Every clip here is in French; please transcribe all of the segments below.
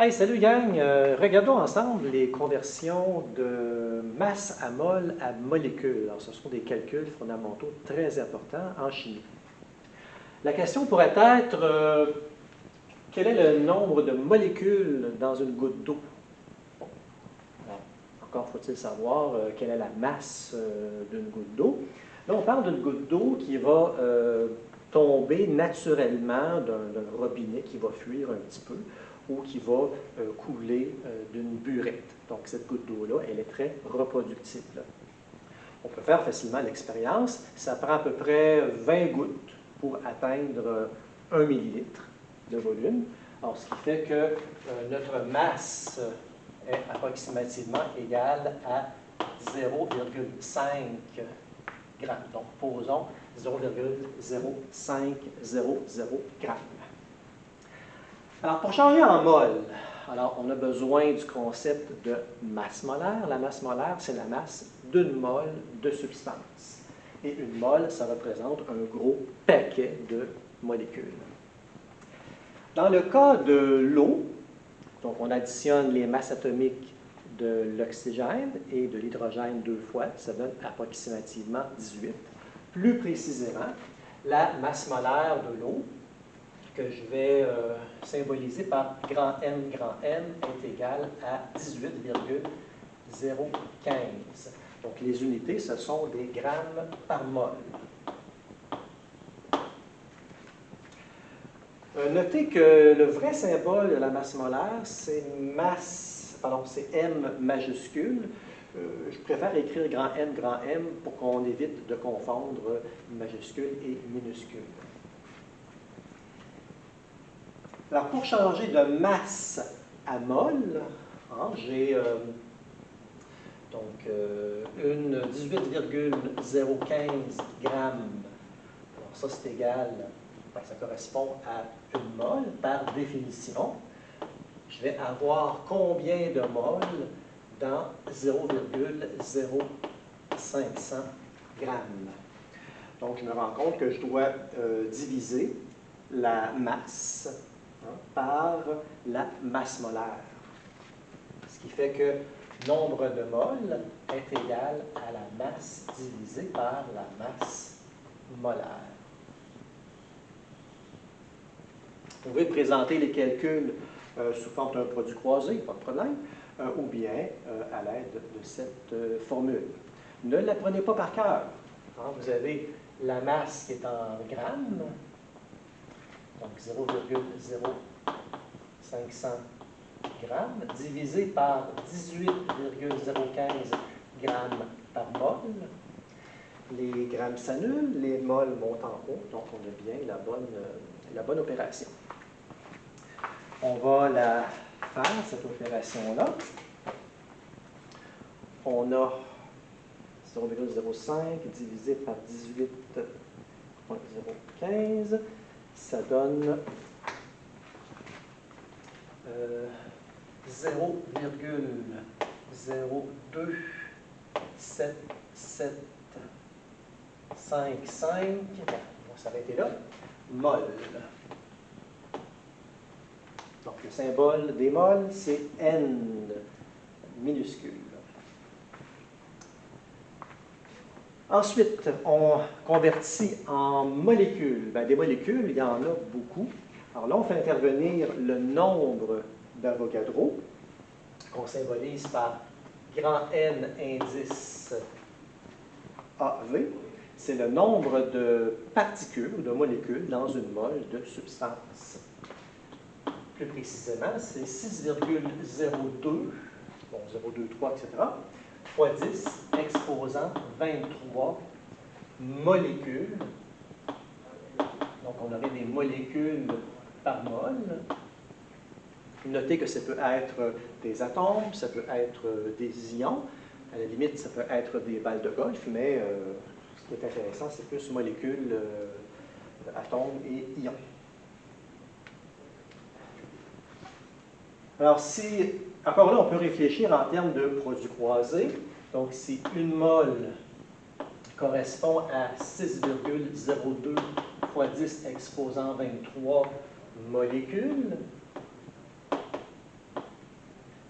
Hey, salut gang! Regardons ensemble les conversions de masse à mol à molécule. Alors, ce sont des calculs fondamentaux très importants en chimie. La question pourrait être, quel est le nombre de molécules dans une goutte d'eau? Bon. Alors, encore faut-il savoir quelle est la masse d'une goutte d'eau. Là, on parle d'une goutte d'eau qui va tomber naturellement d'un robinet qui va fuir un petit peu ou qui va couler d'une burette. Donc, cette goutte d'eau-là, elle est très reproductible. On peut faire facilement l'expérience. Ça prend à peu près 20 gouttes pour atteindre 1 millilitre de volume. Alors, ce qui fait que notre masse est approximativement égale à 0,5 grammes. Donc, posons 0,0500 grammes. Alors, pour changer en mol, alors on a besoin du concept de masse molaire. La masse molaire, c'est la masse d'une mole de substance. Et une mole, ça représente un gros paquet de molécules. Dans le cas de l'eau, donc on additionne les masses atomiques de l'oxygène et de l'hydrogène 2 fois, ça donne approximativement 18. Plus précisément, la masse molaire de l'eau, que je vais symboliser par grand N est égal à 18,015. Donc, les unités, ce sont des grammes par mol. Notez que le vrai symbole de la masse molaire, c'est c'est M majuscule. Je préfère écrire grand M pour qu'on évite de confondre majuscule et minuscule. Alors, pour changer de masse à mol, hein, j'ai une 18,015 grammes. Alors, ça, c'est égal, ça correspond à une mol par définition. Je vais avoir combien de moles dans 0,0500 grammes? Donc, je me rends compte que je dois diviser la masse par la masse molaire. Ce qui fait que nombre de moles est égal à la masse divisée par la masse molaire. Vous pouvez présenter les calculs sous forme d'un produit croisé, pas de problème, ou bien à l'aide de cette formule. Ne la prenez pas par cœur. Hein, vous avez la masse qui est en grammes, donc 0,0500 grammes, divisé par 18,015 grammes par mol. Les grammes s'annulent, les mols montent en haut, donc on a bien la bonne opération. On va la faire, cette opération-là. On a 0,05 divisé par 18,015. Ça donne 0,027755, on va s'arrêter là, mol. Donc, le symbole des mols, c'est N minuscule. Ensuite, on convertit en molécules. Bien, des molécules, il y en a beaucoup. Alors là, on fait intervenir le nombre d'Avogadro, qu'on symbolise par grand N indice AV. C'est le nombre de particules ou de molécules dans une mole de substance. Plus précisément, c'est 6,02, bon, 0,23, etc., fois 10 exposant 23 molécules. Donc, on aurait des molécules par mol. Notez que ça peut être des atomes, ça peut être des ions. À la limite, ça peut être des balles de golf, mais ce qui est intéressant, c'est plus molécules, atomes et ions. Alors, encore là, on peut réfléchir en termes de produits croisés. Donc, si une mole correspond à 6,02 fois 10 exposant 23 molécules,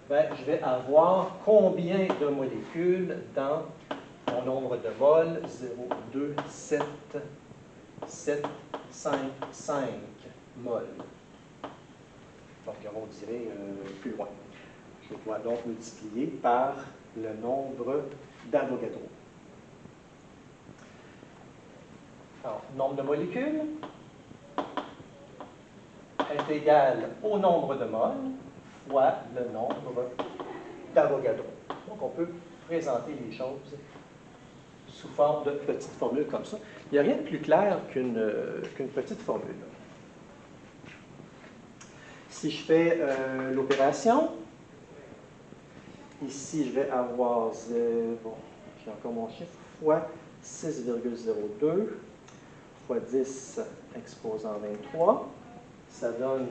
ben, je vais avoir combien de molécules dans mon nombre de moles? 0, 2, 7, 7, 5, 5 moles. Donc, on dirait plus loin. Je dois donc multiplier par le nombre d'Avogadro. Alors, nombre de molécules est égal au nombre de moles fois le nombre d'Avogadro. Donc, on peut présenter les choses sous forme de petites formules comme ça. Il n'y a rien de plus clair qu'une petite formule. Si je fais l'opération, ici, je vais avoir, bon, j'ai encore mon chiffre, fois 6,02 fois 10 exposant 23. Ça donne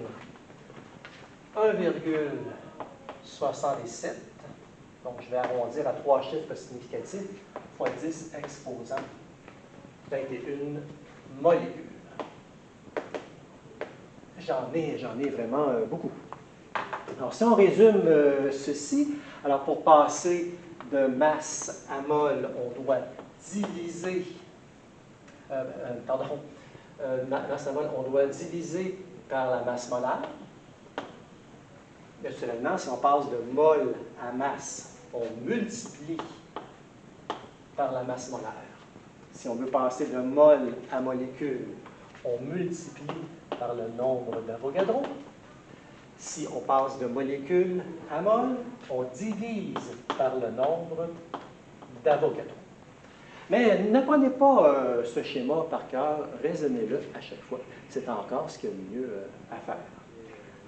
1,67. Donc, je vais arrondir à 3 chiffres significatifs fois 10 exposant 21 molécules. J'en ai vraiment beaucoup. Alors, si on résume ceci, alors pour passer de masse à mol, on doit diviser, masse à mol, on doit diviser par la masse molaire. Naturellement, si on passe de mol à masse, on multiplie par la masse molaire. Si on veut passer de mol à molécule, on multiplie par le nombre d'Avogadro. Si on passe de molécule à mol, on divise par le nombre d'Avogadro. Mais n'apprenez pas ce schéma par cœur, raisonnez-le à chaque fois. C'est encore ce qu'il y a de mieux à faire.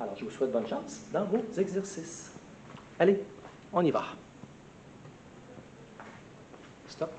Alors, je vous souhaite bonne chance dans vos exercices. Allez, on y va. Stop.